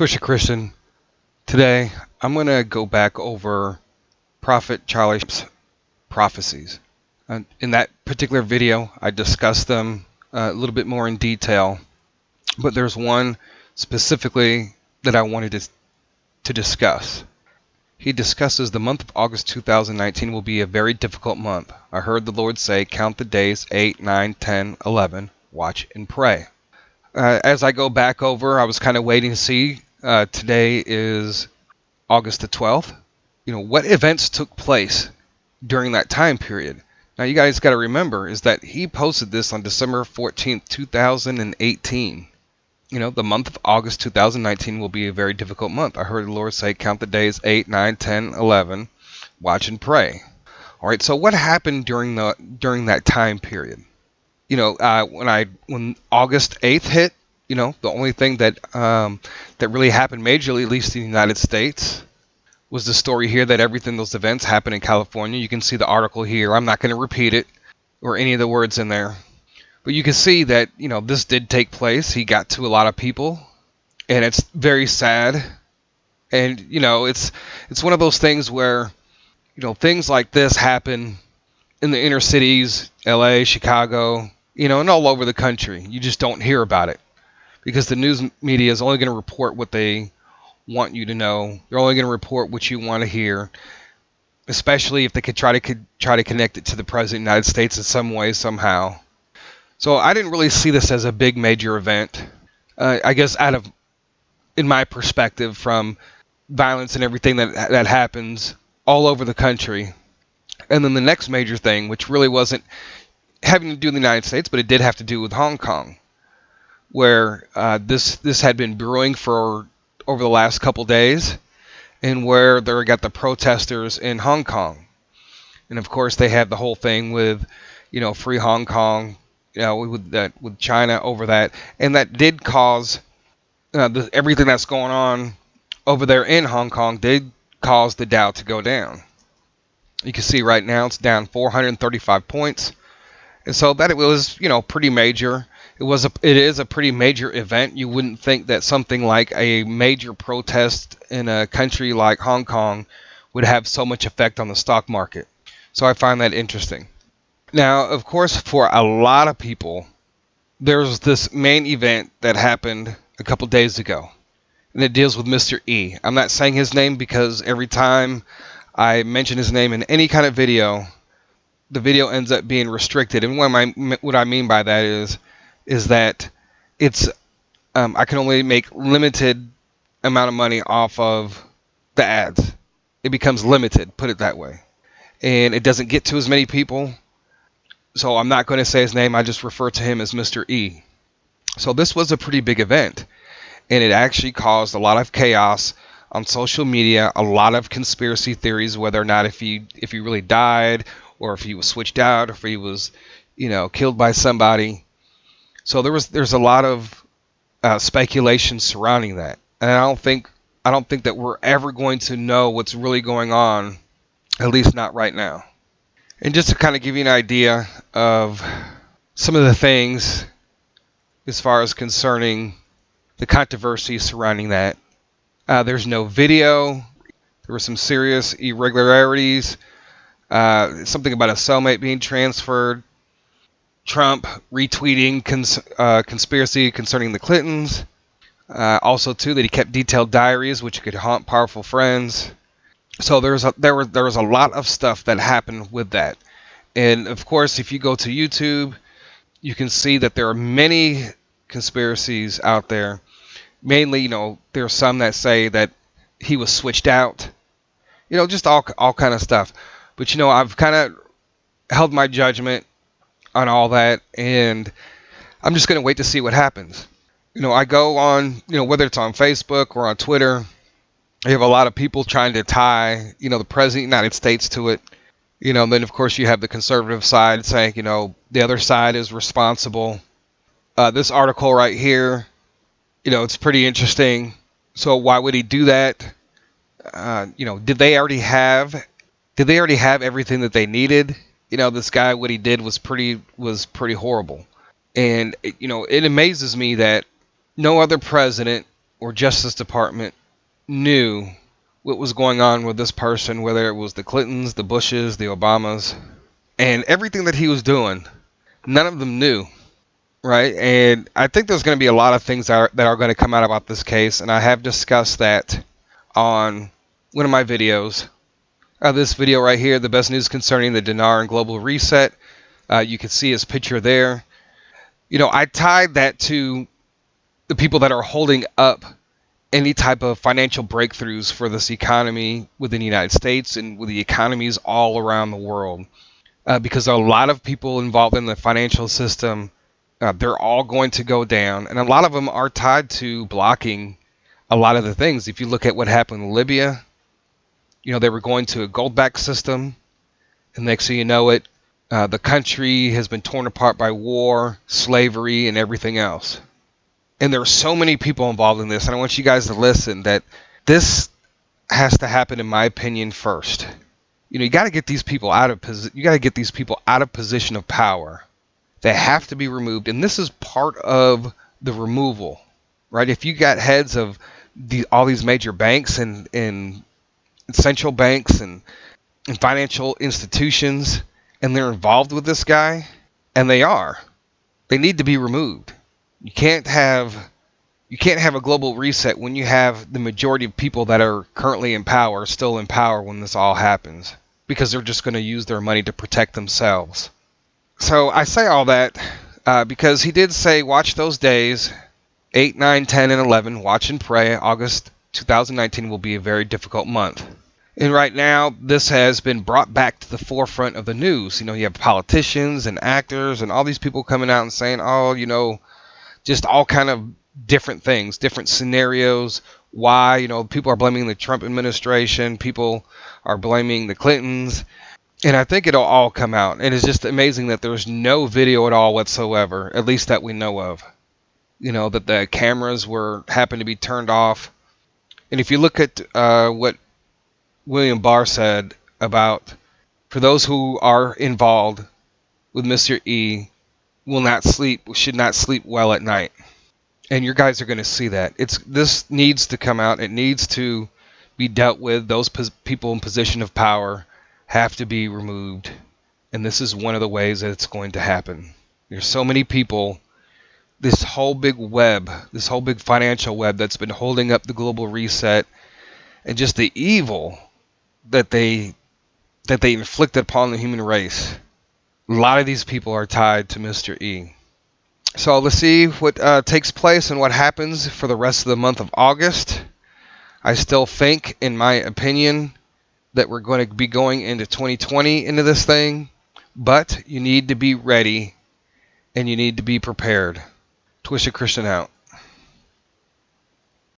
Twisha Christian. Today, I'm going to go back over Prophet Charlie's prophecies. In that particular video, I discussed them a little bit more in detail, but there's one specifically that I wanted to discuss. He discusses the month of August 2019 will be a very difficult month. I heard the Lord say, count the days 8, 9, 10, 11, watch and pray. As I go back over, I was kind of waiting to see. Today is August the 12th. What events took place during that time period. Now, you guys got to remember is that he posted this on December 14th, 2018. The month of August 2019 will be a very difficult month. I heard the Lord say, count the days 8, 9, 10, 11, watch and pray. All right, so what happened during that time period? When August 8th hit, the only thing that really happened majorly, at least in the United States, was the story here that those events happened in California. You can see the article here. I'm not going to repeat it or any of the words in there. But you can see that, this did take place. He got to a lot of people, and it's very sad. And, it's one of those things where, things like this happen in the inner cities, LA, Chicago, and all over the country. You just don't hear about it because the news media is only going to report what they want you to know. They're only going to report what you want to hear, especially if they could try to connect it to the President of the United States in some way, somehow. So I didn't really see this as a big major event. I guess in my perspective, from violence and everything that happens all over the country. And then the next major thing, which really wasn't having to do with the United States, but it did have to do with Hong Kong, where this had been brewing for over the last couple days, and where they got the protesters in Hong Kong. And of course, they had the whole thing with, free Hong Kong, with China over that, and that did cause everything that's going on over there in Hong Kong did cause the Dow to go down. You can see right now it's down 435 points. And so that it was, pretty major. It is a pretty major event. You wouldn't think that something like a major protest in a country like Hong Kong would have so much effect on the stock market. So I find that interesting. Now, of course, for a lot of people, there's this main event that happened a couple days ago, and it deals with Mr. E. I'm not saying his name because every time I mention his name in any kind of video, the video ends up being restricted. And what I mean by that is that it's I can only make limited amount of money off of the ads. It becomes limited, put it that way, and it doesn't get to as many people. So I'm not going to say his name. I just refer to him as Mr. E. So this was a pretty big event, and it actually caused a lot of chaos on social media, a lot of conspiracy theories, whether or not if he really died, or if he was switched out, or if he was, killed by somebody. So there's a lot of speculation surrounding that, and I don't think that we're ever going to know what's really going on, at least not right now. And just to kind of give you an idea of some of the things as far as concerning the controversy surrounding that, there's no video. There were some serious irregularities. Something about a cellmate being transferred. Trump retweeting conspiracy concerning the Clintons. Also, too, that he kept detailed diaries, which could haunt powerful friends. So there was a lot of stuff that happened with that. And of course, if you go to YouTube, you can see that there are many conspiracies out there. Mainly, there are some that say that he was switched out. Just all kind of stuff. But I've kind of held my judgment on all that, and I'm just going to wait to see what happens. I go on, whether it's on Facebook or on Twitter, you have a lot of people trying to tie, the President of the United States to it. Then, of course, you have the conservative side saying, the other side is responsible. This article right here, it's pretty interesting. So why would he do that? Did they already have everything that they needed? This guy, what he did was pretty horrible. And, it amazes me that no other president or Justice Department knew what was going on with this person, whether it was the Clintons, the Bushes, the Obamas, and everything that he was doing. None of them knew, right? And I think there's going to be a lot of things that are going to come out about this case, and I have discussed that on one of my videos. This video right here, the best news concerning the dinar and global reset. You can see his picture there. I tied that to the people that are holding up any type of financial breakthroughs for this economy within the United States and with the economies all around the world. Because a lot of people involved in the financial system, they're all going to go down. And a lot of them are tied to blocking a lot of the things. If you look at what happened in Libya, they were going to a gold-backed system. And next thing you know it, the country has been torn apart by war, slavery, and everything else. And there are so many people involved in this, and I want you guys to listen that this has to happen, in my opinion, first. You got to get these people out of position of power. They have to be removed, and this is part of the removal, right? If you got heads of all these major banks and central banks and financial institutions, and they're involved with this guy, and they need to be removed. You can't have a global reset when you have the majority of people that are currently in power still in power when this all happens, because they're just going to use their money to protect themselves. So I say all that because he did say, watch those days, 8, 9, 10, and 11, watch and pray. August 2019 will be a very difficult month. And right now, this has been brought back to the forefront of the news. You have politicians and actors and all these people coming out and saying, just all kind of different things, different scenarios. Why, people are blaming the Trump administration. People are blaming the Clintons. And I think it'll all come out. And it's just amazing that there's no video at all whatsoever, at least that we know of. That the cameras happened to be turned off. And if you look at what William Barr said about, for those who are involved with Mr. E, should not sleep well at night. And your guys are going to see that. This needs to come out. It needs to be dealt with. Those people in position of power have to be removed. And this is one of the ways that it's going to happen. There's so many people, this whole big financial web that's been holding up the global reset, and just the evil that they inflicted upon the human race. A lot of these people are tied to Mr. E. So let's see what takes place and what happens for the rest of the month of August. I still think, in my opinion, that we're going to be going into 2020 into this thing, but you need to be ready and you need to be prepared. Twisted Christian out.